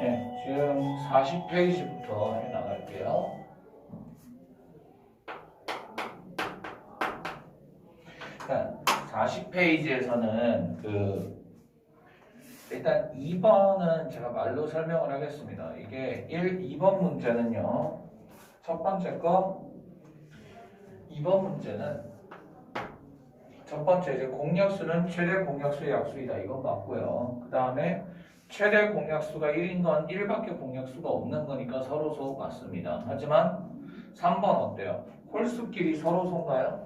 예, 지금 40페이지부터 해 나갈게요. 그러니까 40페이지에서는 일단 2번은 제가 말로 설명을 하겠습니다. 이게 2번 문제는요. 첫 번째 거 2번 문제는 첫 번째 이제 공약수는 최대 공약수의 약수이다. 이건 맞고요. 그 다음에 최대 공약수가 1인 건 1밖에 공약수가 없는 거니까 서로소 맞습니다. 하지만 3번 어때요? 홀수끼리 서로소인가요?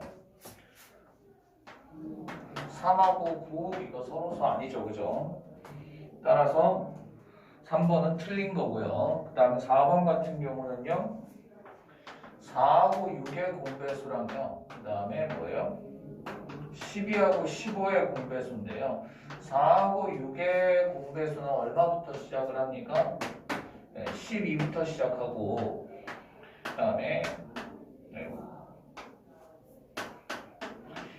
3하고 9 이거 서로소 아니죠. 그죠? 따라서 3번은 틀린 거고요. 그 다음에 4번 같은 경우는요. 4하고 6의 공배수랑요. 그 다음에 뭐예요? 12하고 15의 공배수인데요. 4하고 6의 공배수는 얼마부터 시작을 합니까? 12부터 시작하고 그 다음에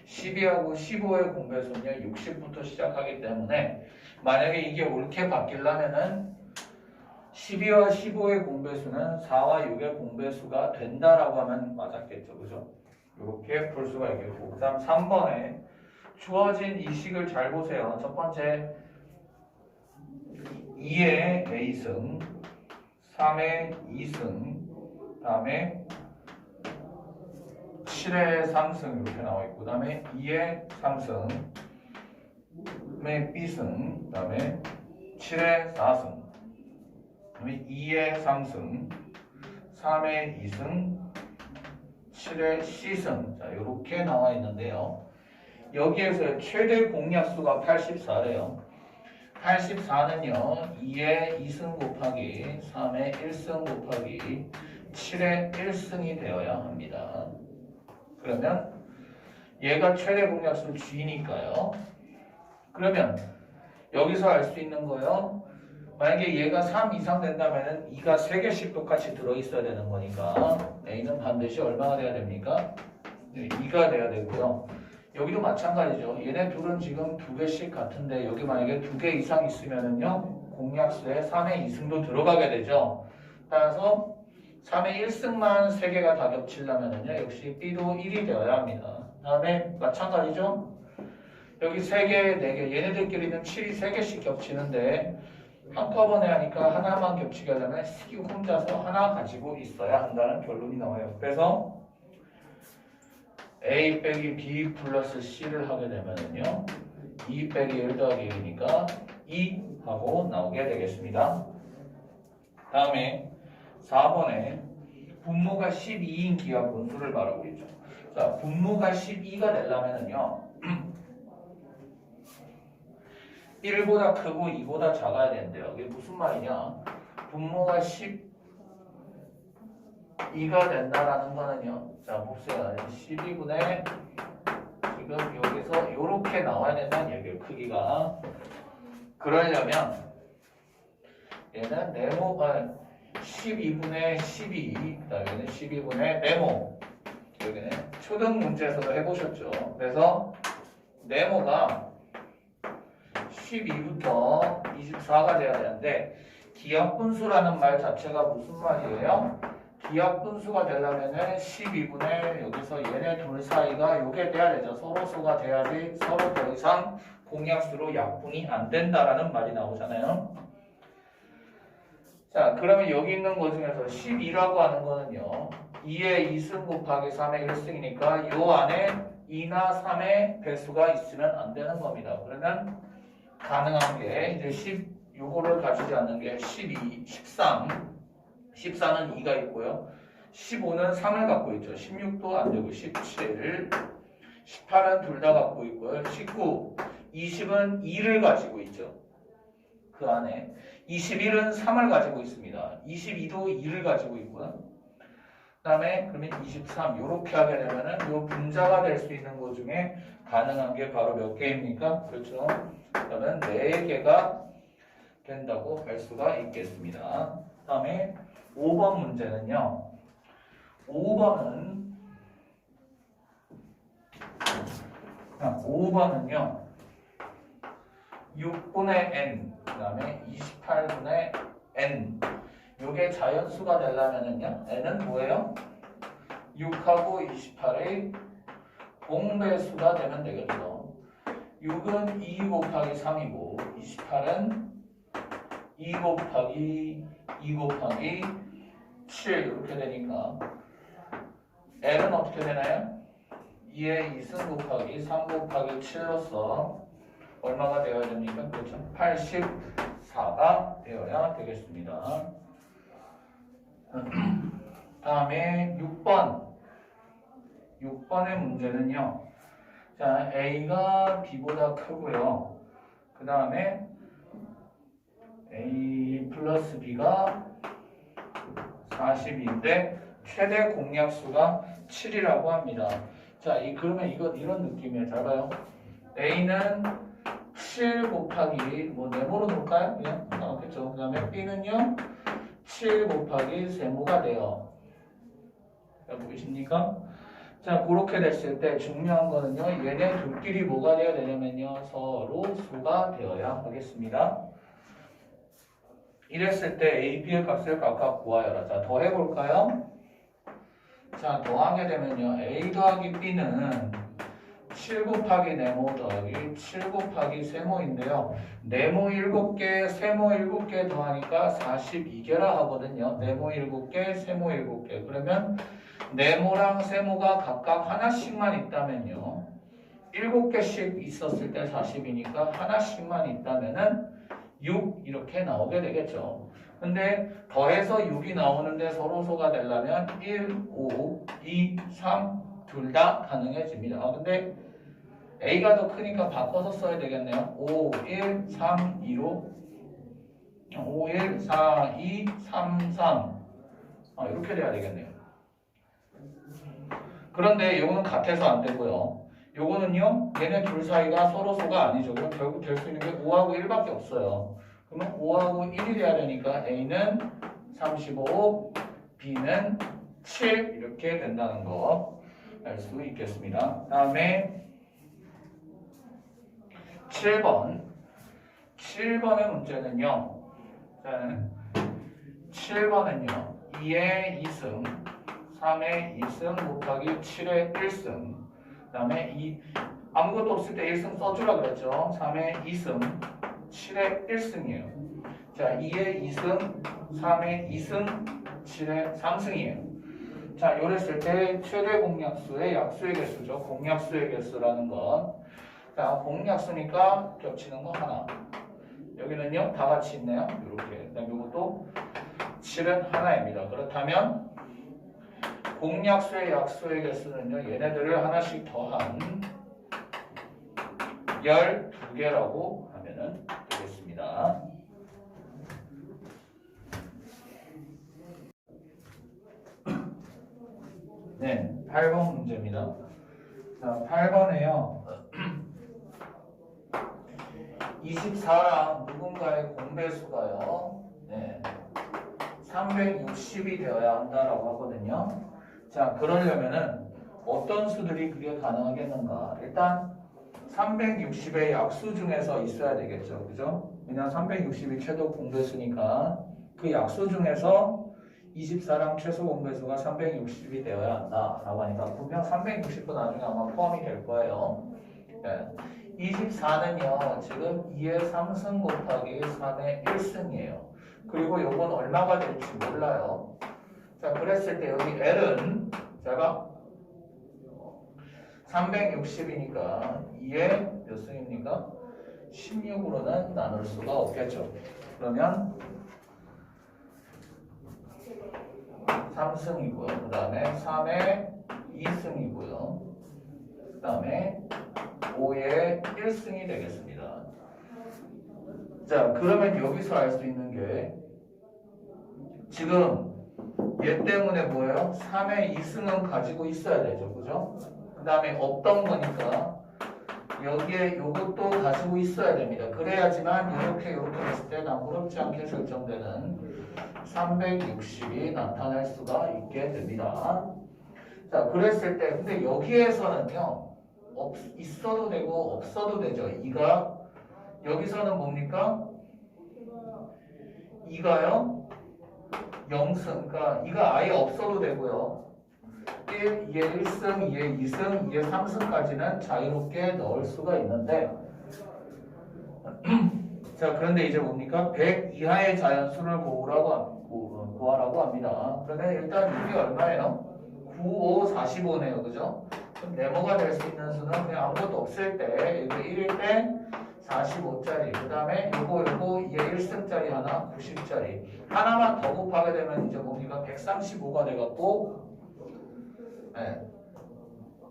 12하고 15의 공배수는요 60부터 시작하기 때문에 만약에 이게 옳게 바뀌려면은 12와 15의 공배수는 4와 6의 공배수가 된다라고 하면 맞았겠죠. 그죠? 이렇게 풀 수가 있겠고 그 다음 3번에 주어진 이 식을 잘 보세요. 첫 번째 2의 A승 3의 2승 그 다음에 7의 3승 이렇게 나와 있고 그 다음에 2의 3승 그 다음에 B승 그 다음에 7의 4승 그 다음에 2의 3승 3의 2승 7의 C승 자 이렇게 나와 있는데요. 여기에서 최대 공약수가 84래요. 84는요 2의 2승 곱하기 3의 1승 곱하기 7의 1승이 되어야 합니다. 그러면 얘가 최대 공약수 G니까요. 그러면 여기서 알 수 있는 거요. 만약에 얘가 3 이상 된다면 2가 3개씩 똑같이 들어있어야 되는 거니까 A는 반드시 얼마가 돼야 됩니까? 2가 돼야 되고요. 여기도 마찬가지죠. 얘네 둘은 지금 2개씩 같은데 여기 만약에 2개 이상 있으면은요 공약수에 3의 2승도 들어가게 되죠. 따라서 3의 1승만 3개가 다 겹치려면은요 역시 B도 1이 되어야 합니다. 다음에 마찬가지죠. 여기 3개, 4개 얘네들끼리는 7이 3개씩 겹치는데 한꺼번에 하니까 하나만 겹치게 하려면 C 혼자서 하나 가지고 있어야 한다는 결론이 나와요. 그래서 A 빼기 B 플러스 C를 하게 되면은요 2 빼기 1 더하기 1이니까 2 하고 나오게 되겠습니다. 다음에 4번에 분모가 12인 기하 분수를 말하고 있죠. 자, 분모가 12가 되려면은요 1보다 크고 2보다 작아야 되는데요. 이게 무슨 말이냐? 분모가 12가 된다라는 거는요. 자, 봅시다. 12분의 지금 여기서 이렇게 나와야 된다는 얘기예요. 크기가. 그러려면 얘는 네모가 12분의 12, 그다음에 얘는 12분의 네모. 여기는 초등 문제에서도 해보셨죠. 그래서 네모가 12부터 24가 돼야 되는데 기하분수라는 말 자체가 무슨 말이에요? 기하분수가 되려면은 12분의 여기서 얘네 둘 사이가 요게 돼야 되죠. 서로수가 돼야지 서로 더 이상 공약수로 약분이 안 된다라는 말이 나오잖아요. 자, 그러면 여기 있는 것 중에서 12라고 하는 거는요 2의 2승 곱하기 3의 1승이니까 요 안에 2나 3의 배수가 있으면 안 되는 겁니다. 그러면 가능한 게 이제 10 요거를 가지지 않는 게 12, 13, 14는 2가 있고요. 15는 3을 갖고 있죠. 16도 안 되고 17, 18은 둘 다 갖고 있고요. 19, 20은 2를 가지고 있죠. 그 안에 21은 3을 가지고 있습니다. 22도 2를 가지고 있고요. 그 다음에 그러면 23 이렇게 하게 되면은 요 분자가 될 수 있는 것 중에 가능한 게 바로 몇 개입니까? 그렇죠. 그러면 4개가 된다고 할 수가 있겠습니다. 그 다음에 5번 문제는요. 5번은요. 6분의 n 그 다음에 28분의 n. 요게 자연수가 되려면은요, n은 뭐예요? 6하고 28의 공배수가 되면 되겠죠. 6은 2 곱하기 3이고 28은 2 곱하기 2 곱하기 7 이렇게 되니까 n은 어떻게 되나요? 2의 2승 곱하기 3 곱하기 7로서 얼마가 되어야 됩니까? 그렇죠? 84가 되어야 되겠습니다. 다음에 6번의 문제는요. 자, A가 B보다 크고요. 그 다음에 A 플러스 B가 40인데 최대 공약수가 7이라고 합니다. 자, 그러면 이런 느낌이에요. 잘 봐요. A는 7 곱하기 뭐 네모로 놓을까요? 그냥 나왔겠죠. 그 다음에 B는요 7 곱하기 세모가 돼요. 자, 보이십니까? 자, 그렇게 됐을 때 중요한 거는요, 얘네 둘끼리 뭐가 되어야 되냐면요, 서로 수가 되어야 하겠습니다. 이랬을 때 A, B의 값을 각각 구하여라. 자, 더 해볼까요? 자, 더하게 되면요, A 더하기 B는 7 곱하기 네모 더하기 7 곱하기 세모인데요. 네모 7개, 세모 7개 더하니까 42개라 하거든요. 네모 7개, 세모 7개. 그러면 네모랑 세모가 각각 하나씩만 있다면요. 7개씩 있었을 때 40이니까 하나씩만 있다면은 6 이렇게 나오게 되겠죠. 근데 더해서 6이 나오는데 서로소가 되려면 1, 5, 2, 3 둘 다 가능해집니다. 근데 A가 더 크니까 바꿔서 써야 되겠네요. 5, 1, 3, 2로 5, 1, 4, 2, 3, 3 이렇게 돼야 되겠네요. 그런데 요거는 같아서 안 되고요. 요거는요, 얘네 둘 사이가 서로소가 아니죠. 그럼 결국 될 수 있는 게 5하고 1밖에 없어요. 그러면 5하고 1이 돼야 되니까 A는 35, B는 7 이렇게 된다는 거 알 수 있겠습니다. 다음에 7번의 문제는요. 자, 7번은요. 2의 2승, 3의 2승 곱하기 7의 1승. 그 다음에 아무것도 없을 때 1승 써주라 그랬죠. 3의 2승, 7의 1승이에요. 자, 2의 2승, 3의 2승, 7의 3승이에요. 자, 이랬을 때 최대 공약수의 약수의 개수죠. 공약수의 개수라는 건. 자, 공약수니까 겹치는 거 하나. 여기는요, 다 같이 있네요. 이렇게. 그 다음에 이것도 7은 하나입니다. 그렇다면 공약수의 약수의 개수는요, 얘네들을 하나씩 더한 12개라고 하면은 되겠습니다. 네, 8번 문제입니다. 자, 8번에요. 24랑 누군가의 공배수가요. 네, 360이 되어야 한다라고 하거든요. 자, 그러려면은 어떤 수들이 그게 가능하겠는가? 일단 360의 약수 중에서 있어야 되겠죠. 그죠? 왜냐면 360이 최소 공배수니까 그 약수 중에서 24랑 최소 공배수가 360이 되어야 한다라고 하니까 분명 360도 나중에 아마 포함이 될 거예요. 네. 24는요, 지금 2의 3승 곱하기 3의 1승이에요. 그리고 요건 얼마가 될지 몰라요. 자, 그랬을 때 여기 L은, 제가 360이니까 2의 몇 승입니까? 16으로는 나눌 수가 없겠죠. 그러면 3승이고요. 그 다음에 3의 2승이고요. 그 다음에 5의 1승이 되겠습니다. 자, 그러면 여기서 알 수 있는 게 지금 얘 때문에 뭐예요? 3의 2승은 가지고 있어야 되죠. 그죠? 그 다음에 없던 거니까 여기에 요것도 가지고 있어야 됩니다. 그래야지만 이렇게 했을 때 남부럽지 않게 설정되는 360이 나타날 수가 있게 됩니다. 자, 그랬을 때 근데 여기에서는요, 있어도 되고 없어도 되죠. 2가 여기서는 뭡니까? 2가요 0승. 그러니까 2가 아예 없어도 되고요. 1, 2에 1승, 2에 2승, 2에 3승까지는 자유롭게 넣을 수가 있는데 자, 그런데 이제 뭡니까? 100 이하의 자연수를 구하라고 합니다. 그러면 일단 이게 얼마예요? 9, 5, 45네요. 그죠? 그럼 네모가 될 수 있는 수는 그냥 아무것도 없을 때 여기 1일 때 45짜리, 그 다음에 요거 2에 1승짜리 하나, 90짜리 하나만 더 곱하게 되면 이제 뭡니까? 135가 돼갖고 네,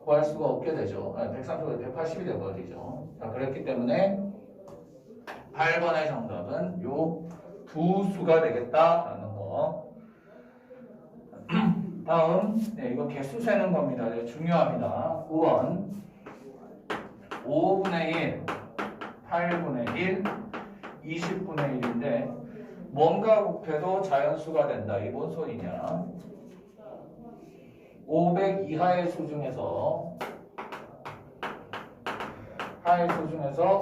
구할 수가 없게 되죠. 135가 180이 돼버리죠. 자, 그렇기 때문에 8번의 정답은 요 두 수가 되겠다라는 거. 다음, 네, 이거 개수 세는 겁니다. 이거 중요합니다. 9번 5분의 1, 8분의 1, 20분의 1인데 뭔가 곱해도 자연수가 된다. 이게 뭔 소리냐? 500 이하의 수 중에서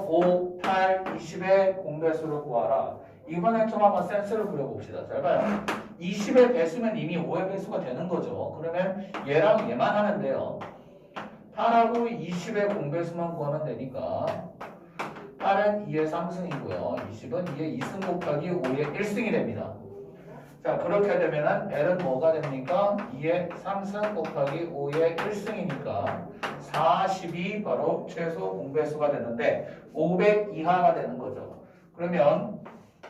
5, 8, 20의 공배수를 구하라. 이번엔 좀 한번 센스를 그려봅시다. 잘 봐요. 20의 배수면 이미 5의 배수가 되는 거죠. 그러면 얘랑 얘만 하면 돼요. 8하고 20의 공배수만 구하면 되니까 8은 2의 3승이고요. 20은 2의 2승 곱하기 5의 1승이 됩니다. 자, 그렇게 되면은 L은 뭐가 됩니까? 2의 3승 곱하기 5의 1승이니까 40이 바로 최소 공배수가 되는데 500 이하가 되는 거죠. 그러면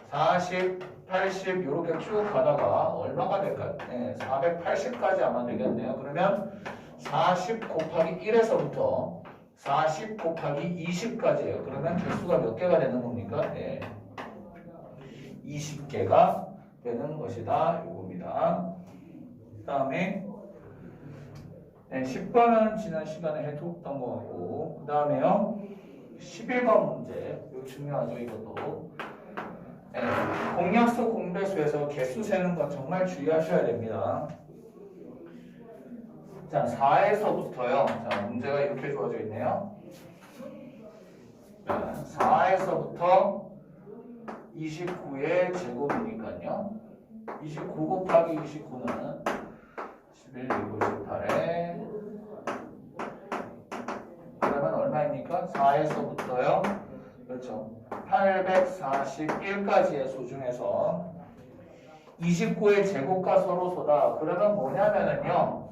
40, 80 이렇게 쭉 가다가 얼마가 될까요? 네, 480까지 아마 되겠네요. 그러면 40 곱하기 1에서부터 40 곱하기 20까지예요. 그러면 개수가 몇 개가 되는 겁니까? 네, 20개가 되는 것이다. 이겁니다. 그 다음에 네, 10번은 지난 시간에 해뒀던 것 같고, 그 다음에요 11번 문제. 이거 중요하죠. 이것도 네, 공약수 공배수에서 개수 세는 건 정말 주의하셔야 됩니다. 자, 4에서부터요. 자, 문제가 이렇게 주어져 있네요. 4에서부터 29의 제곱이니까요. 29 곱하기 29는 11, 28에 그러면 얼마입니까? 4에서부터요. 그렇죠. 841까지의 수 중에서 29의 제곱과 서로소다. 그러면 뭐냐면은요.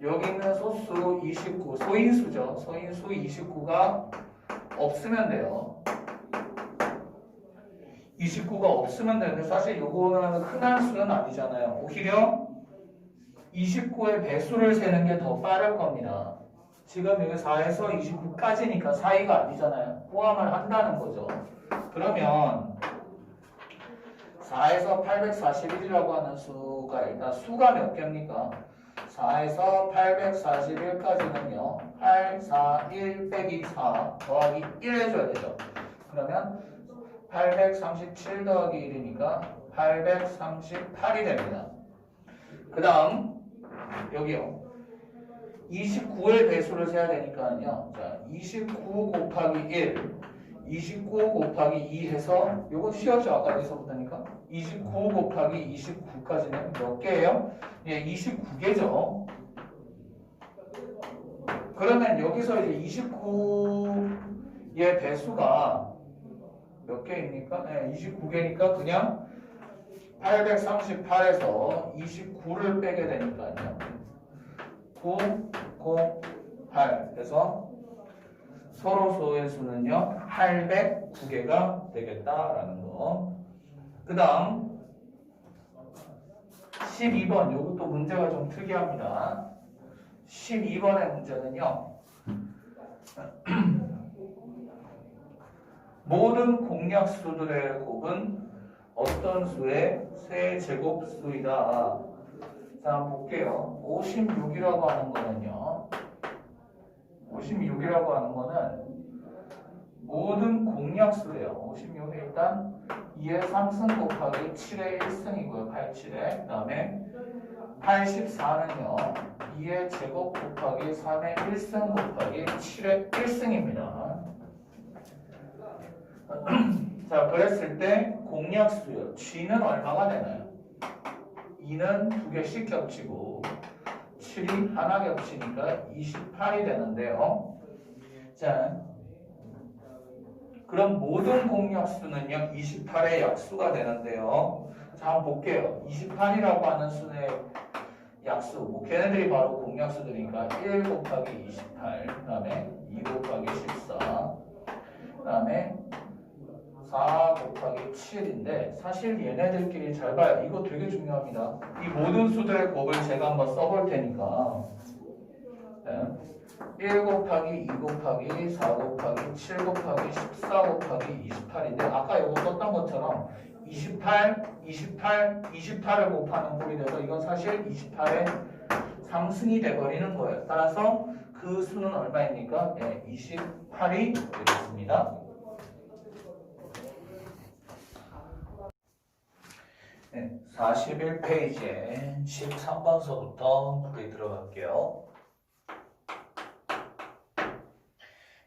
여기 있는 소수 29, 소인수죠. 소인수 29가 없으면 돼요. 29가 없으면 되는데 사실 요거는 흔한 수는 아니잖아요. 오히려 29의 배수를 세는 게 더 빠를 겁니다. 지금 여기 4에서 29까지니까 사이가 아니잖아요. 포함을 한다는 거죠. 그러면 4에서 841이라고 하는 수가 일단 수가 몇 개입니까? 4에서 841까지는요. 8, 4, 1 빼기 4 더하기 1 해줘야 되죠. 그러면 837 더하기 1이니까 838이 됩니다. 그 다음 여기요. 29의 배수를 세야 되니까요. 자, 29 곱하기 1, 29 곱하기 2 해서 요거 쉬었죠? 아까 여기서부터니까 29 곱하기 29까지는 몇 개예요? 예, 29개죠. 그러면 여기서 이제 29의 배수가 몇 개입니까? 네, 29개니까 그냥 838에서 29를 빼게 되니까요. 9, 0, 8 해서 서로소의 수는요 809개가 되겠다라는 거. 그 다음 12번 요것도 문제가 좀 특이합니다. 12번의 문제는요 모든 공약수들의 곱은 어떤 수의 세제곱수이다. 자, 한번 볼게요. 56이라고 하는 거는요. 56이라고 하는 거는 모든 공약수예요. 56이 일단 2의 3승 곱하기 7의 1승이고요. 87에. 그 다음에 84는요. 2의 제곱 곱하기 3의 1승 곱하기 7의 1승입니다. 자, 그랬을 때 공약수요. G는 얼마가 되나요? 2는 2개씩 겹치고 7이 하나 겹치니까 28이 되는데요. 자, 그럼 모든 공약수는요 28의 약수가 되는데요. 자, 한번 볼게요. 28이라고 하는 수의 약수, 뭐 걔네들이 바로 공약수들이니까 1 곱하기 28, 그 다음에 2 곱하기 14, 그 다음에 4 곱하기 7인데 사실 얘네들끼리 잘 봐요. 이거 되게 중요합니다. 이 모든 수들의 곱을 제가 한번 써볼 테니까 1 곱하기 2 곱하기 4 곱하기 7 곱하기 14 곱하기 28인데 아까 이거 썼던 것처럼 28을 곱하는 꼴이 돼서 이건 사실 28의 3승이 돼버리는 거예요. 따라서 그 수는 얼마입니까? 네, 28이 되겠습니다. 네, 41페이지에 13번서부터 풀이 들어갈게요.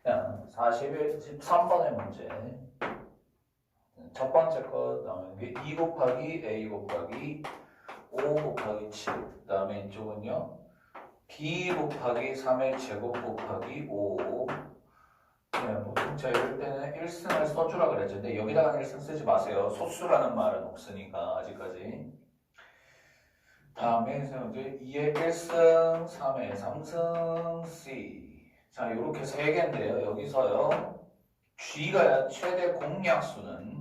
자, 13번의 문제. 첫 번째 거 나오는 게 2 곱하기 A 곱하기 5 곱하기 7. 그 다음에 이쪽은요. B 곱하기 3의 제곱 곱하기 5. 네, 보통 제가 이럴 때는 1승을 써주라 그랬죠. 근데 여기다가 1승 쓰지 마세요. 소수라는 말은 없으니까 아직까지. 다음에 이제 2의 1승, 3의 3승, C. 자, 요렇게 세 개인데요. 여기서요. G가 최대 공약수는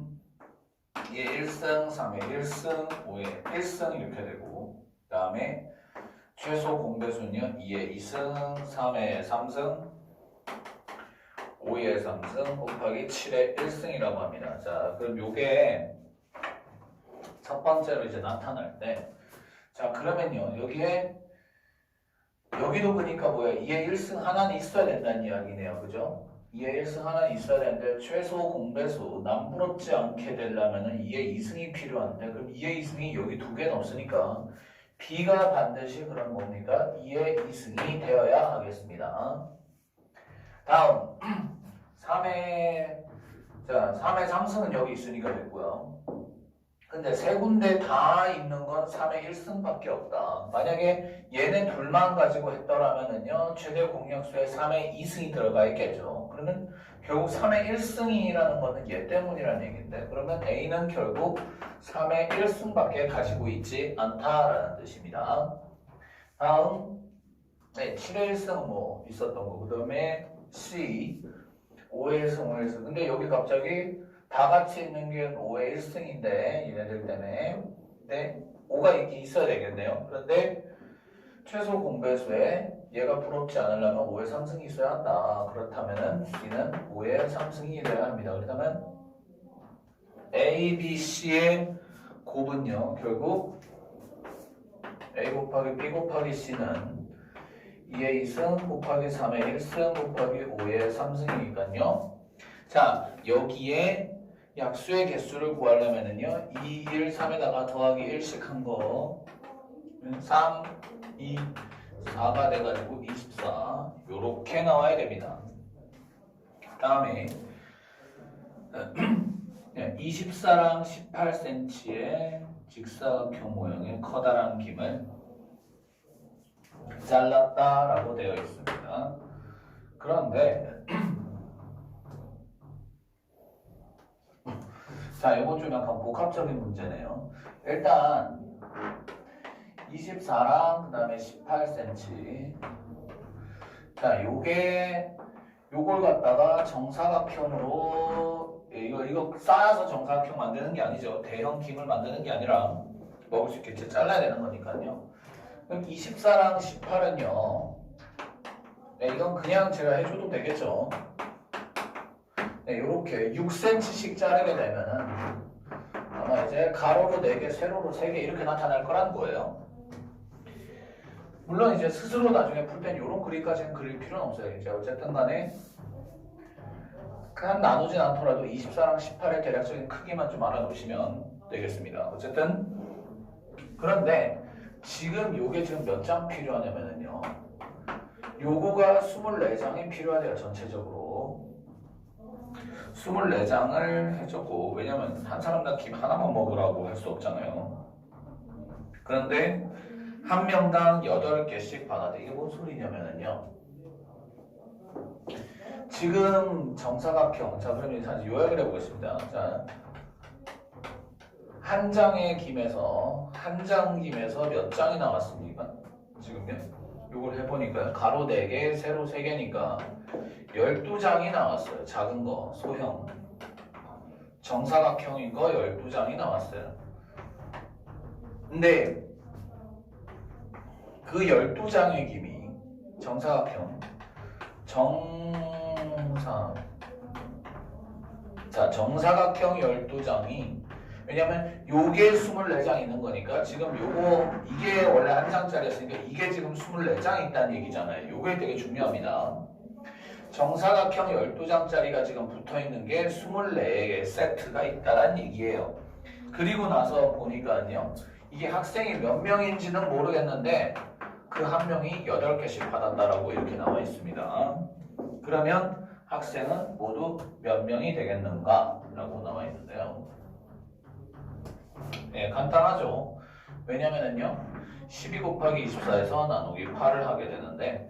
2의 1승, 3의 1승, 5의 1승 이렇게 되고 그 다음에 최소 공배수는요 2의 2승, 3의 3승, 5의 3승 곱하기 7의 1승이라고 합니다. 자, 그럼 요게 첫 번째로 이제 나타날 때 자, 그러면요 여기도 보니까 뭐야 2의 1승 하나는 있어야 된다는 이야기네요. 그죠? 2의 1승 하나는 있어야 되는데 최소 공배수 남부럽지 않게 되려면 2의 2승이 필요한데 그럼 2의 2승이 여기 두 개는 없으니까 B가 반드시 그럼 뭡니까? 2의 2승이 되어야 하겠습니다. 다음 3의 3승은 여기 있으니까 됐고요. 근데 세 군데 다 있는 건 3의 1승밖에 없다. 만약에 얘네 둘만 가지고 했더라면은요, 최대 공약수에 3의 2승이 들어가 있겠죠. 그러면 결국 3의 1승이라는 거는 얘 때문이라는 얘기인데, 그러면 A는 결국 3의 1승밖에 가지고 있지 않다라는 뜻입니다. 다음, 네, 7의 1승 뭐 있었던 거. 그 다음에 C, 5의 1승, 5의 1승. 근데 여기 갑자기 다 같이 있는 게 5의 1승인데 얘네들 때문에 네, 5가 있어야 되겠네요. 그런데 최소 공배수에 얘가 부럽지 않으려면 5의 3승이 있어야 한다. 그렇다면은 B는 5의 3승이 돼야 합니다. 그렇다면 A, B, C의 곱은요 결국 A 곱하기 B 곱하기 C는 2의 2승 곱하기 3의 1승 곱하기 5의 3승이니까요. 자, 여기에 약수의 개수를 구하려면은요 2, 1, 3에다가 더하기 1씩 한 거 3, 2, 4가 돼가지고 24 요렇게 나와야 됩니다. 다음에 24랑 18cm의 직사각형 모양의 커다란 김을 잘랐다라고 되어 있습니다. 그런데 자, 이건 좀 약간 복합적인 문제네요. 일단 24랑 그 다음에 18cm. 자, 요걸 갖다가 정사각형으로 이거 쌓아서 정사각형 만드는 게 아니죠. 대형 김을 만드는 게 아니라 먹을 수 있겠지. 잘라야 되는 거니까요. 그럼 24랑 18은요. 네, 이건 그냥 제가 해줘도 되겠죠. 네, 이렇게 6cm씩 자르게 되면은 아마 이제 가로로 4개, 세로로 3개 이렇게 나타날 거란 거예요. 물론 이제 스스로 나중에 풀 땐 이런 그림까지는 그릴 필요는 없어요. 이제 어쨌든 간에 그냥 나누진 않더라도 24랑 18의 대략적인 크기만 좀 알아놓으시면 되겠습니다. 어쨌든 그런데 지금 요게 지금 몇 장 필요하냐면요. 요거가 24장이 필요하대요. 전체적으로. 24장을 해줬고, 왜냐면 한 사람당 김 하나만 먹으라고 할 수 없잖아요. 그런데 한 명당 8개씩 받아대. 이게 뭔 소리냐면요. 지금 정사각형, 자 그러면 다시 요약을 해보겠습니다. 자, 한 장의 김에서 한 장 김에서 몇 장이 나왔습니까? 지금요? 이걸 해보니까 가로 4개, 세로 3개니까 12장이 나왔어요. 작은 거, 소형. 정사각형인 거 12장이 나왔어요. 근데 그 12장의 김이 정사각형, 정사각형 12장이 왜냐면 요게 24장 있는 거니까 지금 요거 이게 원래 한 장짜리였으니까 이게 지금 24장 있다는 얘기잖아요. 요게 되게 중요합니다. 정사각형 12장짜리가 지금 붙어있는 게 24개의 세트가 있다는 얘기예요. 그리고 나서 보니까요. 이게 학생이 몇 명인지는 모르겠는데 그 한 명이 8개씩 받았다라고 이렇게 나와 있습니다. 그러면 학생은 모두 몇 명이 되겠는가? 라고 나와 있는데요. 네, 간단하죠. 왜냐면은요, 12 곱하기 24에서 나누기 8을 하게 되는데,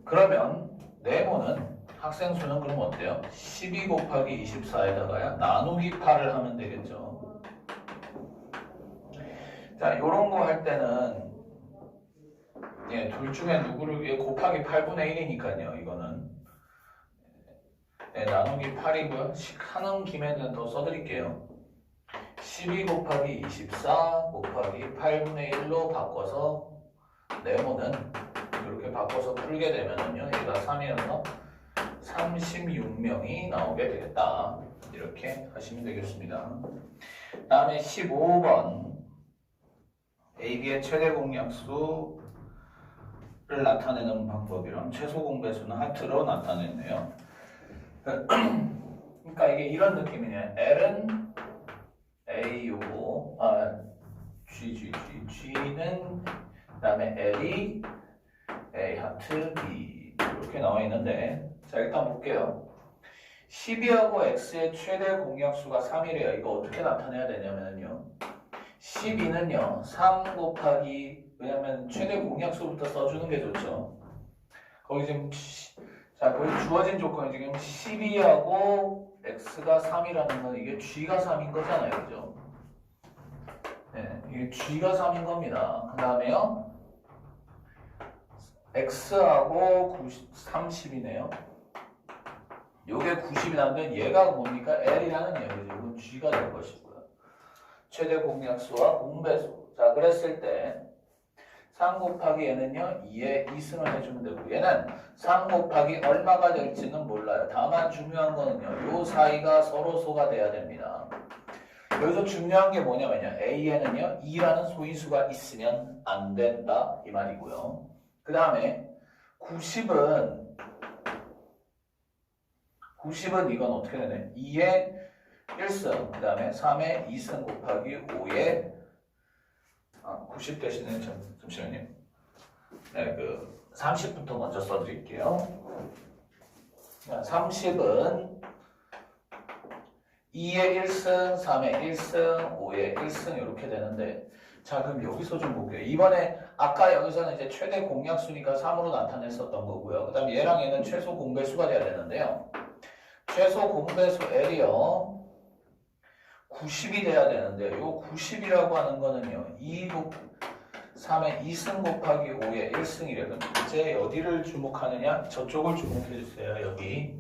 그러면 네모는 학생 수는 그럼 어때요? 12 곱하기 24에다가 나누기 8을 하면 되겠죠. 자, 요런 거 할 때는 예, 둘 중에 누구를 곱하기 8분의 1이니까요. 이거는 네, 나누기 8이고요. 하는 김에는 더 써드릴게요. 12 곱하기 24 곱하기 8분의 1로 바꿔서 네모는 이렇게 바꿔서 풀게 되면은요. 얘가 3이어서 36명이 나오게 되겠다. 이렇게 하시면 되겠습니다. 다음에 15번 AB의 최대 공약수를 나타내는 방법이랑 최소 공배수는 하트로 나타냈네요. 그러니까 이게 이런 느낌이네요. L은 A요고, G는 그다음에 L이 A 하트 B 이렇게 나와 있는데, 자 일단 볼게요. 12하고 X의 최대 공약수가 3이래요. 이거 어떻게 나타내야 되냐면요. 12는요 3 곱하기, 왜냐면 최대 공약수부터 써주는 게 좋죠. 거기 지금 자 거기 주어진 조건이 지금 12하고 X가 3이라는 건 이게 G가 3인 거잖아요, 그죠? 네, 이게 G가 3인 겁니다. 그 다음에요 X하고 30이네요. 요게 90이 나오면 얘가 뭡니까? L이라는 얘기죠. 이건 G가 될 것이고요. 최대 공약수와 공배수. 자, 그랬을 때 3 곱하기 얘는요 2에 2승을 해주면 되고, 얘는 3 곱하기 얼마가 될지는 몰라요. 다만 중요한 거는요 요 사이가 서로 소가 돼야 됩니다. 여기서 중요한 게 뭐냐면요, A에는요 2라는 소인수가 있으면 안 된다 이 말이고요. 그 다음에 90은 이건 어떻게 되네? 2에 1승, 그 다음에 3에 2승 곱하기 5에 90 대신에 잠시만요. 네, 30부터 먼저 써드릴게요. 30은 2에 1승, 3에 1승, 5에 1승 이렇게 되는데, 자 그럼 여기서 좀 볼게요. 이번에 아까 여기서는 이제 최대 공약수니까 3으로 나타냈었던 거고요. 그 다음에 얘랑 얘는 최소 공배수가 돼야 되는데요. 최소 공배수 L이요 90이 돼야 되는데, 요 90이라고 하는 거는요 3에 2승 곱하기 5에 1승이래요. 이제 어디를 주목하느냐? 저쪽을 주목해 주세요. 여기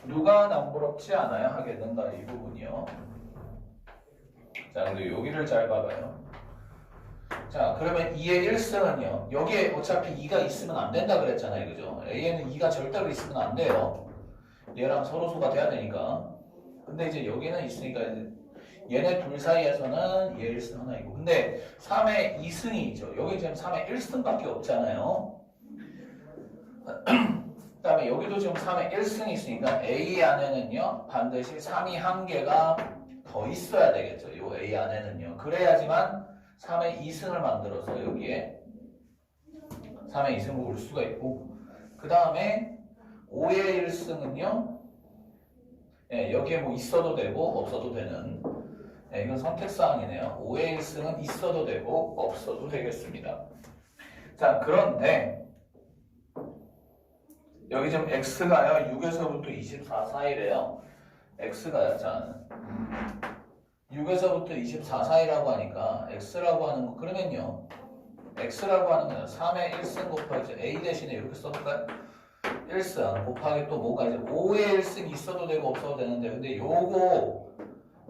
누가 남부럽지 않아야 하겠는가, 이 부분이요. 자, 근데 여기를 잘 봐봐요. 자, 그러면 2의 1승은요 여기에 어차피 2가 있으면 안 된다 그랬잖아요, 그죠? A에는 2가 절대로 있으면 안 돼요. 얘랑 서로 소가 돼야 되니까. 근데 이제 여기는 있으니까 얘네 둘 사이에서는 얘 1승 하나이고, 근데 3에 2승이 있죠. 여기 지금 3에 1승밖에 없잖아요. 그 다음에 여기도 지금 3에 1승이 있으니까 A 안에는요 반드시 3이 한 개가 더 있어야 되겠죠. 요 A 안에는요. 그래야지만 3의 2승을 만들어서 여기에 3의 2승을 올 수가 있고, 그 다음에 5의 1승은요 예, 여기에 뭐 있어도 되고 없어도 되는 이건 선택사항이네요. 5의 1승은 있어도 되고 없어도 되겠습니다. 자, 그런데 여기 지금 x가요 6에서부터 24 사이래요. x가요. 자, 6에서부터 24 사이라고 하니까 x라고 하는 거 그러면요. x라고 하는 거는 3의 1승 곱하기 a 대신에 이렇게 써볼까요? 1승 곱하기 또 뭐가 이제 5의 1승 있어도 되고 없어도 되는데 근데 요거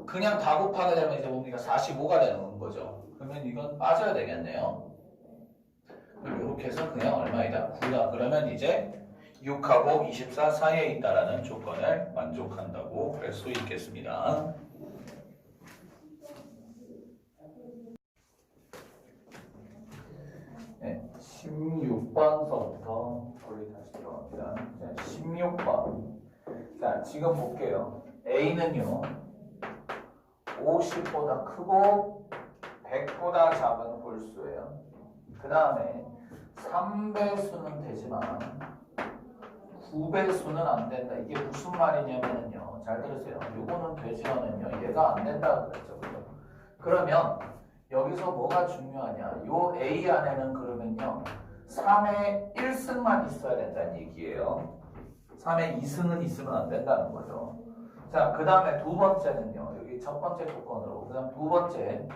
그냥 다 곱하게 되면 이제 뭡니까? 45가 되는 거죠. 그러면 이건 빠져야 되겠네요. 이렇게 해서 그냥 얼마이다? 9다. 그러면 이제 6하고 24 사이에 있다라는 조건을 만족한다고 할 수 있겠습니다. 네, 16번서부터 거의 다시 들어갑니다. 16번. 자, 지금 볼게요. A는요, 50보다 크고 100보다 작은 홀수예요. 그 다음에 3배수는 되지만 9배수는 안 된다. 이게 무슨 말이냐면요. 잘 들으세요. 요거는 되지만은요. 얘가 안 된다고 그랬죠. 그죠? 그러면 여기서 뭐가 중요하냐. 요 A 안에는 그러면요. 3의 1승만 있어야 된다는 얘기예요. 3의 2승은 있으면 안 된다는 거죠. 자, 그 다음에 두 번째는요. 여기 첫 번째 조건으로. 그 다음 두 번째.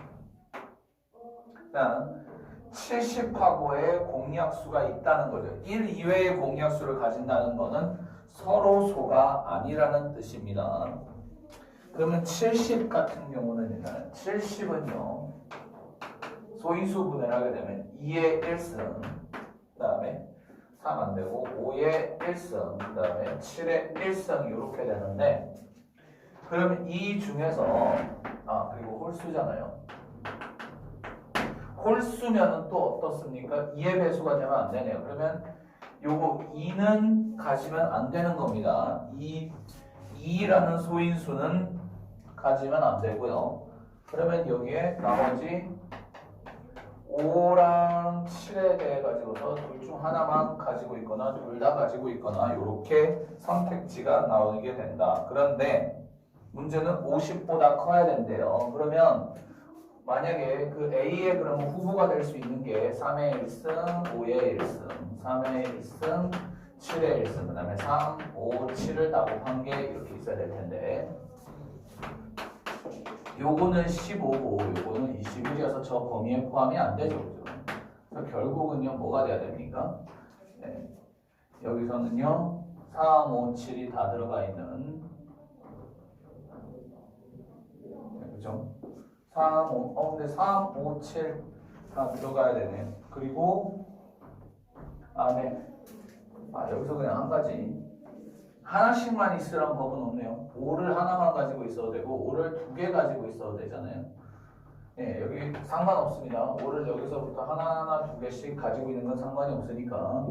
일단 70하고의 공약수가 있다는 거죠. 1 이외의 공약수를 가진다는 것은 서로소가 아니라는 뜻입니다. 그러면 70 같은 경우는 일단 70은요. 소인수 분해를 하게 되면 2의 1승 그 다음에 3 안되고 5의 1승 그 다음에 7의 1승 이렇게 되는데 그러면 이 중에서 그리고 홀수잖아요. 홀수면은 또 어떻습니까? 2의 배수가 되면 안 되네요. 그러면 요거 2는 가지면 안 되는 겁니다. 2라는 소인수는 가지면 안 되고요. 그러면 여기에 나머지 5랑 7에 대해 가지고서 둘 중 하나만 가지고 있거나 둘 다 가지고 있거나 이렇게 선택지가 나오게 된다. 그런데 문제는 50보다 커야 된대요. 그러면 만약에 그 A의 그러면 후보가 될 수 있는 게 3의 1승, 5의 1승, 3의 1승, 7의 1승, 그 다음에 3, 5, 7을 다 곱한 게 이렇게 있어야 될 텐데 요거는 15고 요거는 21이어서 저 범위에 포함이 안 되죠. 그죠? 그래서 결국은요 뭐가 돼야 됩니까? 네. 여기서는요 3, 5, 7이 다 들어가 있는 그죠? 3, 5, 근데 3, 5, 7 다 들어가야 되네. 그리고 안에 여기서 그냥 한 가지 하나씩만 있으란 법은 없네요. 5를 하나만 가지고 있어도 되고 5를 두 개 가지고 있어도 되잖아요. 예, 여기 상관없습니다. 5를 여기서부터 하나하나 두 개씩 가지고 있는 건 상관이 없으니까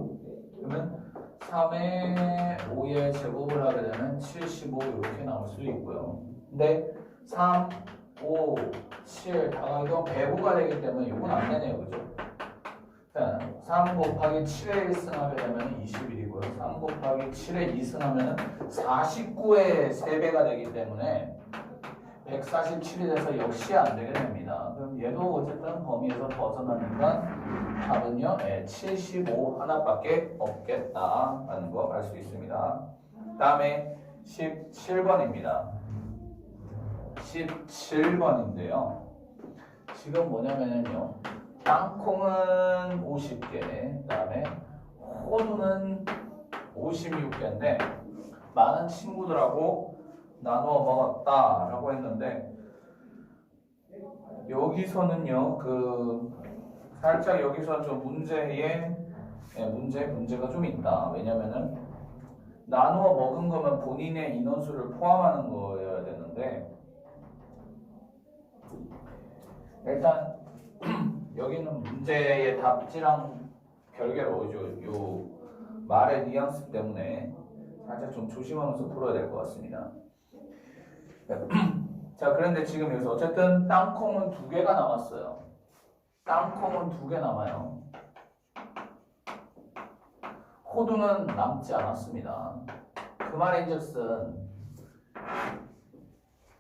그러면 3의 5의 제곱을 하게 되면 75 이렇게 나올 수 있고요. 근데 3, 5, 7 다 이건 배분가 되기 때문에 이건 안 되네요. 그죠? 자, 3 곱하기 7의 1승 하게 되면 21이고요. 3 곱하기 7의 2승 하면 49의 3배가 되기 때문에 147이 돼서 역시 안 되게 됩니다. 그럼 얘도 어쨌든 범위에서 벗어나니까 답은요, 75 하나밖에 없겠다라는 거 알 수 있습니다. 다음에 17번입니다. 17번인데요. 지금 뭐냐면요. 땅콩은 50개, 그 다음에 호두는 56개인데 많은 친구들하고 나누어 먹었다라고 했는데 여기서는요 살짝 여기서 좀 문제가 좀 있다. 왜냐면은 나누어 먹은 거면 본인의 인원수를 포함하는 거여야 되는데 일단 여기는 문제의 답지랑 별개로 요 말의 뉘앙스 때문에 살짝 좀 조심하면서 풀어야 될 것 같습니다. 자, 그런데 지금 여기서 어쨌든 땅콩은 2개가 남았어요. 땅콩은 2개 남아요. 호두는 남지 않았습니다. 그 말인즉슨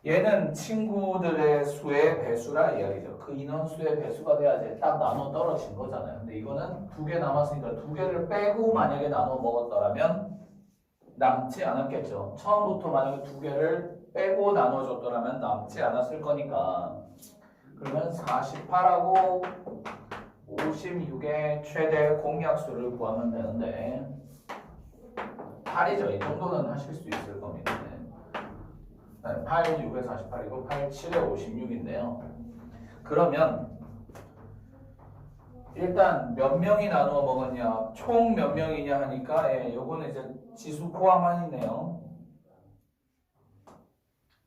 얘는 친구들의 수의 배수라 이야기죠. 그 인원수의 배수가 돼야지 딱 나눠 떨어진 거잖아요. 근데 이거는 2개 남았으니까 2개를 빼고 만약에 나눠 먹었더라면 남지 않았겠죠. 처음부터 만약에 2개를 빼고 나눠줬더라면 남지 않았을 거니까. 그러면 48하고 56의 최대 공약수를 구하면 되는데 8이죠. 이 정도는 하실 수 있을 겁니다. 8, 6에 48이고 8, 7에 56인데요. 그러면 일단 몇 명이 나누어 먹었냐, 총 몇 명이냐 하니까 요거는 이제 지수 포함만이네요.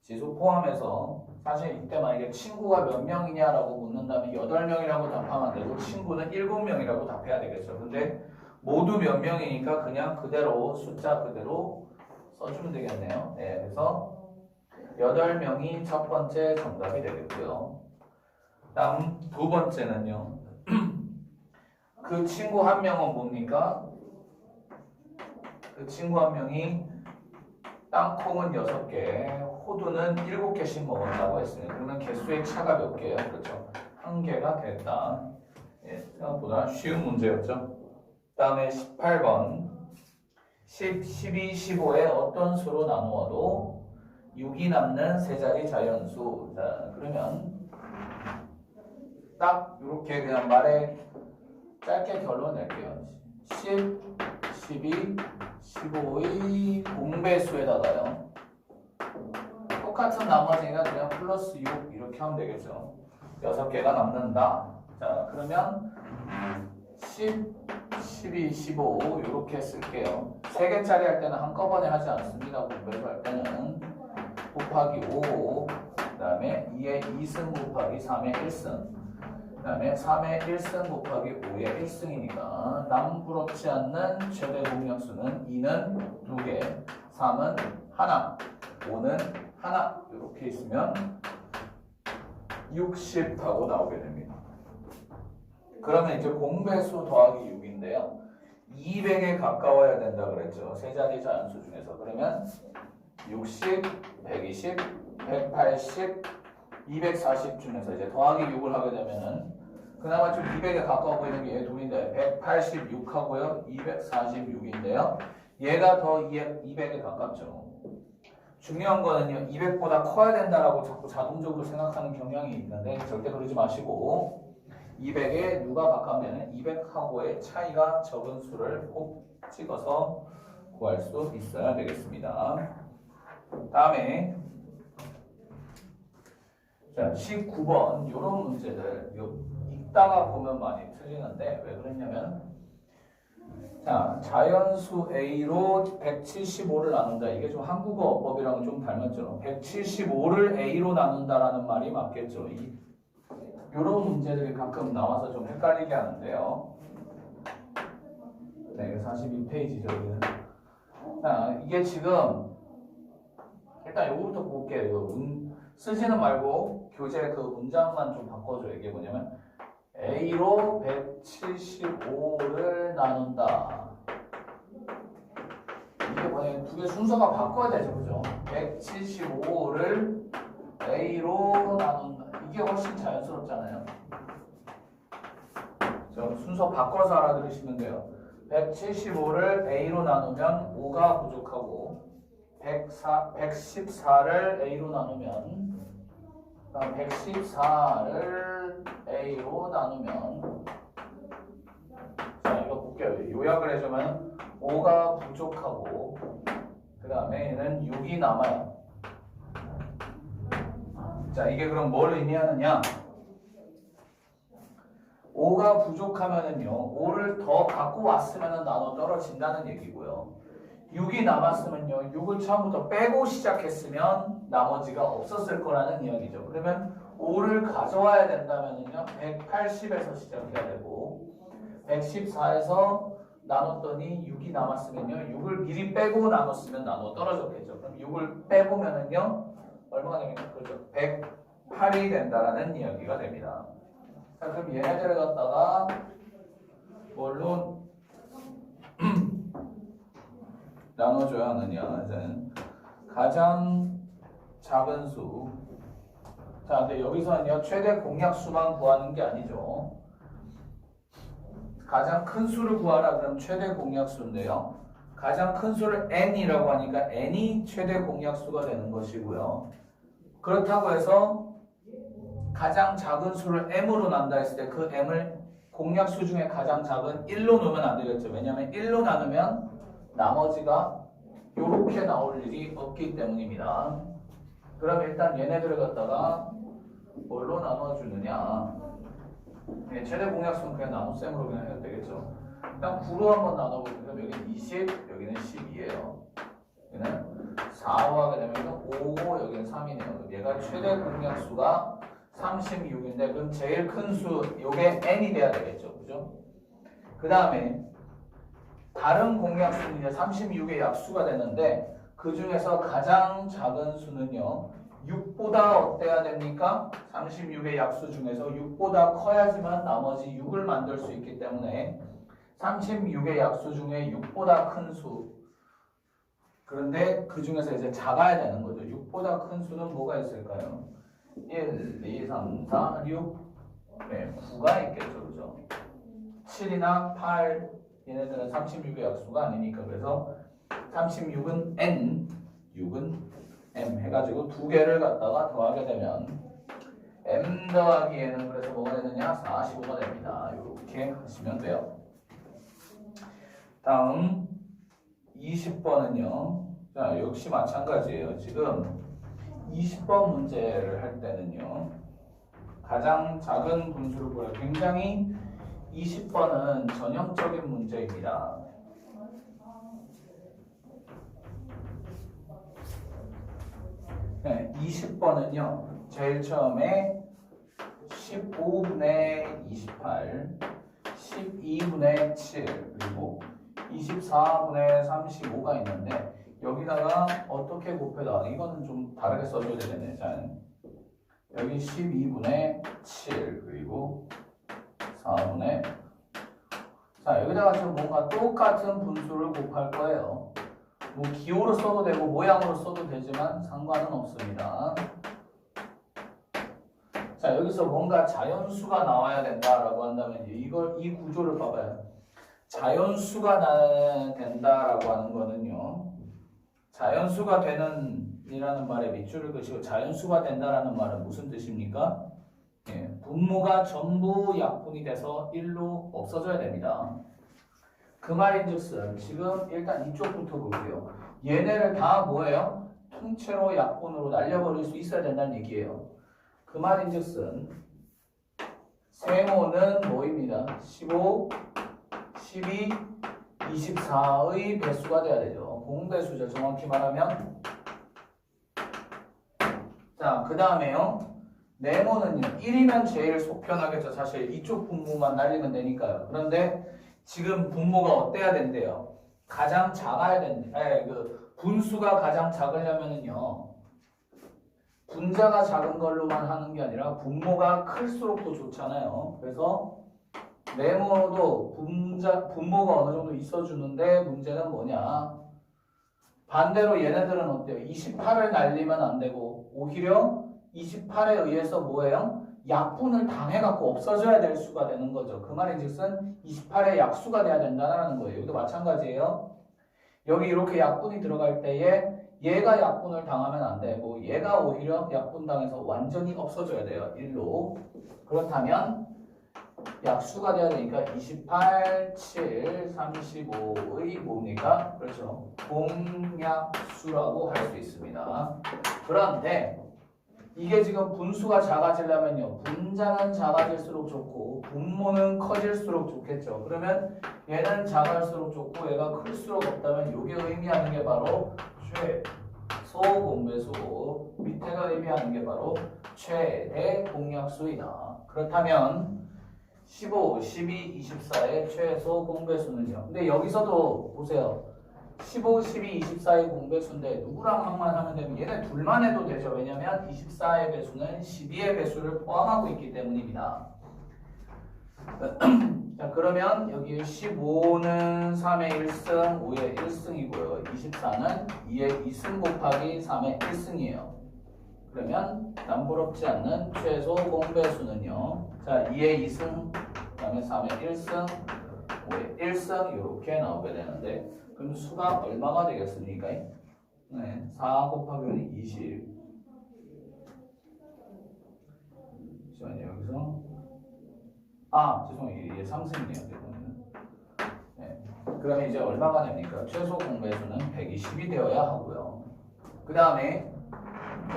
지수 포함해서 사실 이때 만약에 친구가 몇 명이냐라고 묻는다면 8명이라고 답하면 안 되고 친구는 7명이라고 답해야 되겠죠. 근데 모두 몇 명이니까 그냥 그대로 숫자 그대로 써주면 되겠네요. 네, 그래서 8명이 첫 번째 정답이 되겠고요. 다음 두 번째는요. 그 친구 한 명은 뭡니까? 그 친구 한 명이 땅콩은 6개, 호두는 7개씩 먹었다고 했으니 그러면 개수의 차가 몇 개예요? 그렇죠. 1개가 됐다. 예, 생각보다 쉬운 문제였죠. 다음에 18번 10, 12, 15에 어떤 수로 나누어도 6이 남는 세 자리 자연수. 자, 그러면 딱 이렇게 그냥 말에 짧게 결론 낼게요. 10, 12, 15의 공배수에다가요. 똑같은 나머지가 그냥 플러스 6 이렇게 하면 되겠죠. 6개가 남는다. 자, 그러면 10, 12, 15 이렇게 쓸게요. 3개짜리 할 때는 한꺼번에 하지 않습니다. 공배수 할 때는 곱하기 5, 그 다음에 2의 2승 곱하기 3의 1승, 그 다음에 3의 1승 곱하기 5의 1승이니까 남부럽지 않는 최대 공약수는 2는 2개, 3은 하나, 5는 하나 이렇게 있으면 60하고 나오게 됩니다. 그러면 이제 공배수 더하기 6인데요. 200에 가까워야 된다 그랬죠. 세 자리 자연수 중에서. 그러면 60, 120, 180, 240 중에서 이제 더하기 6을 하게 되면은 그나마 좀 200에 가까워 보이는 게 얘 둘인데 186하고요. 246인데요. 얘가 더 200에 가깝죠. 중요한 거는요. 200보다 커야 된다라고 자꾸 자동적으로 생각하는 경향이 있는데 절대 그러지 마시고 200에 누가 가깝냐면 200하고의 차이가 적은 수를 꼭 찍어서 구할 수 있어야 되겠습니다. 다음에 자 19번 이런 문제들 읽다가 보면 많이 틀리는데 왜 그랬냐면 자 자연수 A로 175를 나눈다. 이게 좀 한국어 어법이랑 좀 닮았죠. 175를 A로 나눈다라는 말이 맞겠죠. 이런 문제들이 가끔 나와서 좀 헷갈리게 하는데요. 네, 42페이지죠. 여기는. 자, 이게 지금 일단 요거부터 볼게요. 쓰지는 말고 교재 그 문장만 좀 바꿔줘요. 이게 뭐냐면 A로 175를 나눈다. 이게 뭐냐면 두 개 순서가 바꿔야 되죠. 그죠? 175를 A로 나눈다. 이게 훨씬 자연스럽잖아요. 순서 바꿔서 알아들으시면 돼요. 175를 A로 나누면 5가 부족하고 114를 A로 나누면 114를 A로 나누면 자 이거 볼게요. 요약을 해주면 5가 부족하고 그 다음에 얘는 6이 남아요. 자 이게 그럼 뭘 의미하느냐? 5가 부족하면은요 5를 더 갖고 왔으면 나눠 떨어진다는 얘기고요. 6이 남았으면요 6을 처음부터 빼고 시작했으면 나머지가 없었을 거라는 이야기죠. 그러면 5를 가져와야 된다면은요 180에서 시작해야 되고 114에서 나눴더니 6이 남았으면요 6을 미리 빼고 나눴으면 나눠 떨어졌겠죠. 그럼 6을 빼보면은요 얼마가 됩니까? 그렇죠. 108이 된다라는 이야기가 됩니다. 자, 그럼 얘네들을 갖다가 뭘로 나눠줘야 하느냐? 이제는 가장 작은 수. 자, 근데 여기서는요, 최대 공약수만 구하는 게 아니죠. 가장 큰 수를 구하라 그러면 최대 공약수인데요. 가장 큰 수를 n이라고 하니까 n이 최대 공약수가 되는 것이고요. 그렇다고 해서 가장 작은 수를 m으로 난다 했을 때 그 m을 공약수 중에 가장 작은 1로 놓으면 안 되겠죠. 왜냐하면 1로 나누면 나머지가 이렇게 나올 일이 없기 때문입니다. 그럼 일단 얘네들을 갖다가 뭘로 나눠주느냐. 네, 최대 공약수는 그냥 나눗셈으로 그냥 해도 되겠죠. 그냥 9로 한번 나눠보면 여기는 20, 여기는 12예요. 여기는 4로 하게 되면 5, 여기는 3이네요. 얘가 최대 공약수가 36인데 그럼 제일 큰 수, 요게 n이 돼야 되겠죠. 그죠? 그 다음에 다른 공약수는 이제 36의 약수가 되는데 그 중에서 가장 작은 수는요. 6보다 어때야 됩니까? 36의 약수 중에서 6보다 커야지만 나머지 6을 만들 수 있기 때문에 36의 약수 중에 6보다 큰 수. 그런데 그 중에서 이제 작아야 되는 거죠. 6보다 큰 수는 뭐가 있을까요? 1, 2, 3, 4, 6. 네, 9가 있겠죠. 그죠? 7이나 8. 얘네들은 36의 약수가 아니니까. 그래서 36은 n, 6은 m 해가지고 두 개를 갖다가 더하게 되면 m 더하기 n은 그래서 뭐가 되느냐? 45가 됩니다. 이렇게 하시면 돼요. 다음 20번은요. 자, 역시 마찬가지예요. 지금 20번 문제를 할 때는요. 가장 작은 분수를 구해요. 굉장히 20번은 전형적인 문제입니다. 네, 20번은요. 제일 처음에 15분의 28, 12분의 7, 그리고 24분의 35가 있는데 여기다가 어떻게 곱해다? 이거는 좀 다르게 써줘야 되겠네. 자, 여기 12분의 7, 그리고 4분의 자, 여기다가 지금 뭔가 똑같은 분수를 곱할 거예요. 뭐 기호로 써도 되고 모양으로 써도 되지만 상관은 없습니다. 자, 여기서 뭔가 자연수가 나와야 된다라고 한다면 이 구조를 봐봐요. 자연수가 된다라고 하는 거는요. 자연수가 되는 이라는 말에 밑줄을 그시고 자연수가 된다라는 말은 무슨 뜻입니까? 예, 분모가 전부 약분이 돼서 1로 없어져야 됩니다. 그 말인즉슨 지금 일단 이쪽부터 볼게요. 얘네를 다 뭐예요? 통째로 약분으로 날려버릴 수 있어야 된다는 얘기예요. 그 말인즉슨 세모는 뭐입니다? 15, 12, 24의 배수가 돼야 되죠. 공배수죠. 정확히 말하면. 자, 그 다음에요. 네모는요. 1이면 제일 속 편하겠죠. 사실 이쪽 분모만 날리면 되니까요. 그런데 지금 분모가 어때야 된대요? 가장 작아야 된대. 분수가 가장 작으려면은요. 분자가 작은 걸로만 하는 게 아니라 분모가 클수록 더 좋잖아요. 그래서 네모도 분모가 어느 정도 있어주는데 문제는 뭐냐? 반대로 얘네들은 어때요? 28을 날리면 안 되고 오히려 28에 의해서 뭐예요? 약분을 당해갖고 없어져야 될 수가 되는 거죠. 그 말인즉슨 28의 약수가 돼야 된다는 거예요. 여기도 마찬가지예요. 여기 이렇게 약분이 들어갈 때에 얘가 약분을 당하면 안 되고 얘가 오히려 약분당해서 완전히 없어져야 돼요. 1로. 그렇다면 약수가 돼야 되니까 28, 7, 35의 뭡니까? 그렇죠. 공약수라고 할 수 있습니다. 그런데 이게 지금 분수가 작아지려면요. 분자는 작아질수록 좋고 분모는 커질수록 좋겠죠. 그러면 얘는 작을수록 좋고 얘가 클수록 없다면 이게 의미하는 게 바로 최소 공배수, 밑에가 의미하는 게 바로 최대 공약수이다. 그렇다면 15, 12, 24의 최소 공배수는요. 근데 여기서도 보세요. 15, 12, 24의 공배수인데 누구랑 항만 하면 되면 얘네 둘만 해도 되죠. 왜냐면 24의 배수는 12의 배수를 포함하고 있기 때문입니다. 자, 그러면 여기 15는 3의 1승, 5의 1승이고요. 24는 2의 2승 곱하기 3의 1승이에요. 그러면 남부럽지 않는 최소 공배수는요. 자, 2의 2승, 그 다음에 3의 1승, 5의 1승 이렇게 나오게 되는데 그럼 수가 얼마가 되겠습니까? 네, 4 곱하기 5는 20. 잠시만요. 여기서 죄송해요. 이게 3승이네요. 네. 그러면 이제 얼마가 됩니까? 최소 공배수는 120이 되어야 하고요. 그 다음에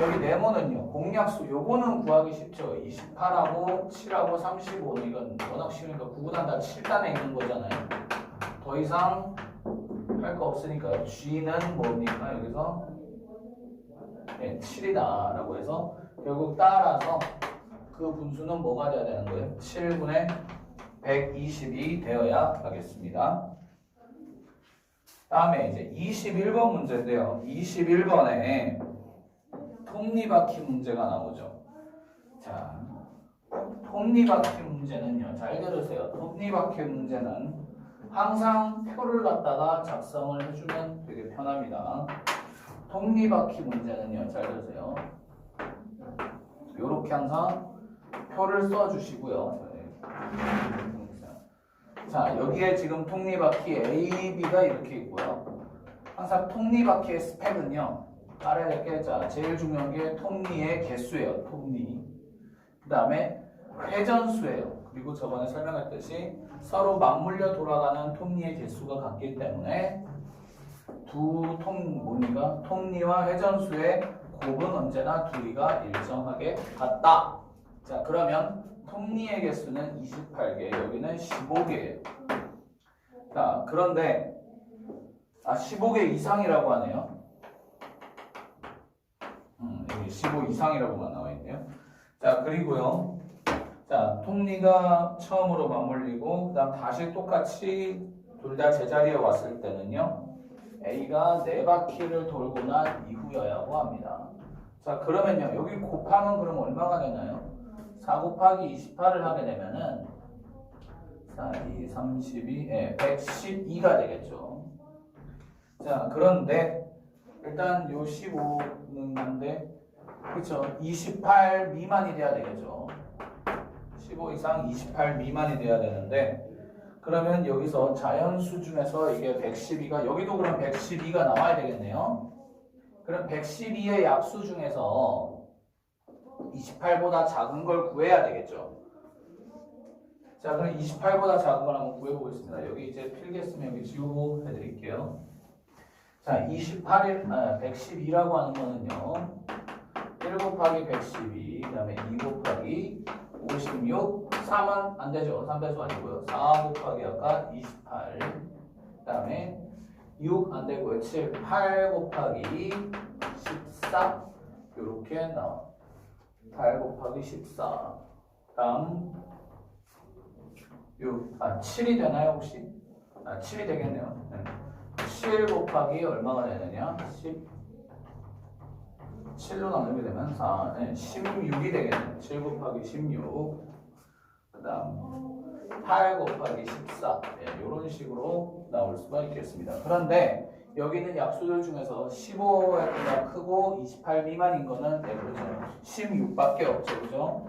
여기 네모는요. 공약수 요거는 구하기 쉽죠. 28하고 7하고 35는 이건 워낙 쉬우니까 9구단 다 7단에 있는 거잖아요. 더 이상 할 거 없으니까 G는 뭡니까? 여기서 7이다 라고 해서 결국 따라서 그 분수는 뭐가 돼야 되는 거예요? 7분의 120이 되어야 하겠습니다. 다음에 이제 21번 문제인데요. 21번에 톱니바퀴 문제가 나오죠. 자, 톱니바퀴 문제는요. 잘 들으세요. 톱니바퀴 문제는 항상 표를 갖다가 작성을 해주면 되게 편합니다. 톱니바퀴 문제는요. 잘 들으세요. 요렇게 항상 표를 써주시고요. 자, 여기에 지금 톱니바퀴 A, B가 이렇게 있고요. 항상 톱니바퀴의 스펙은요. 알아야 될 게, 자, 제일 중요한 게 톱니의 개수예요. 톱니. 그 다음에 회전수예요. 그리고 저번에 설명했듯이 서로 맞물려 돌아가는 톱니의 개수가 같기 때문에 두 톱니와 회전수의 곱은 언제나 둘이가 일정하게 같다. 자, 그러면 톱니의 개수는 28개, 여기는 15개예요. 자, 그런데 15개 이상이라고 하네요. 여기 15 이상이라고만 나와 있네요. 자, 그리고요. 자, 톱니가 처음으로 맞물리고 그다음 다시 똑같이 둘 다 제자리에 왔을 때는요. A가 4바퀴를 돌고 난 이후여야고 합니다. 자, 그러면요. 여기 곱하면 그럼 얼마가 되나요? 4 곱하기 28을 하게 되면은 4, 2, 32, 112가 되겠죠. 자, 그런데 일단 요 15는 한데 그렇죠. 28 미만이 돼야 되겠죠. 15 이상 28 미만이 돼야 되는데 그러면 여기서 자연수 중에서 이게 112가 여기도 그럼 112가 나와야 되겠네요. 그럼 112의 약수 중에서 28보다 작은 걸 구해야 되겠죠. 자, 그럼 28보다 작은 걸 한번 구해보겠습니다. 여기 이제 필기 쓰면 여기 지우고 해드릴게요. 자, 112라고 하는 거는요. 1 곱하기 112, 그 다음에 2 곱하기 56, 3은 안 되죠. 3배수 아니고요. 4 곱하기 아까 28, 그 다음에 6 안 되고요. 7, 8 곱하기 14, 요렇게 나와. 8 곱하기 14. 다음, 7이 되나요, 혹시? 7이 되겠네요. 7 곱하기 얼마가 되느냐? 7로 나누게 되면 16이 되겠네요. 7 곱하기 16. 그 다음 8 곱하기 14. 이런 식으로 나올 수가 있겠습니다. 그런데 여기는 약수들 중에서 15보다 크고 28 미만인 거는 그렇죠. 16밖에 없죠. 그죠?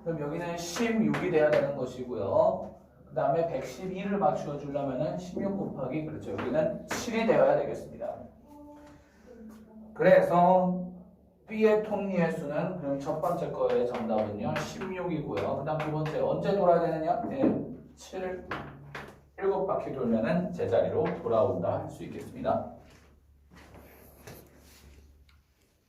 그럼 여기는 16이 돼야 되는 것이고요. 그 다음에 112를 맞추어 주려면은 16 곱하기 그렇죠. 여기는 7이 되어야 되겠습니다. 그래서 B의 톱니의 수는 그럼 첫 번째 거의 정답은요 16이고요. 그 다음 두 번째 언제 돌아야 되느냐? 7, 7바퀴 돌면은 제자리로 돌아온다 할 수 있겠습니다.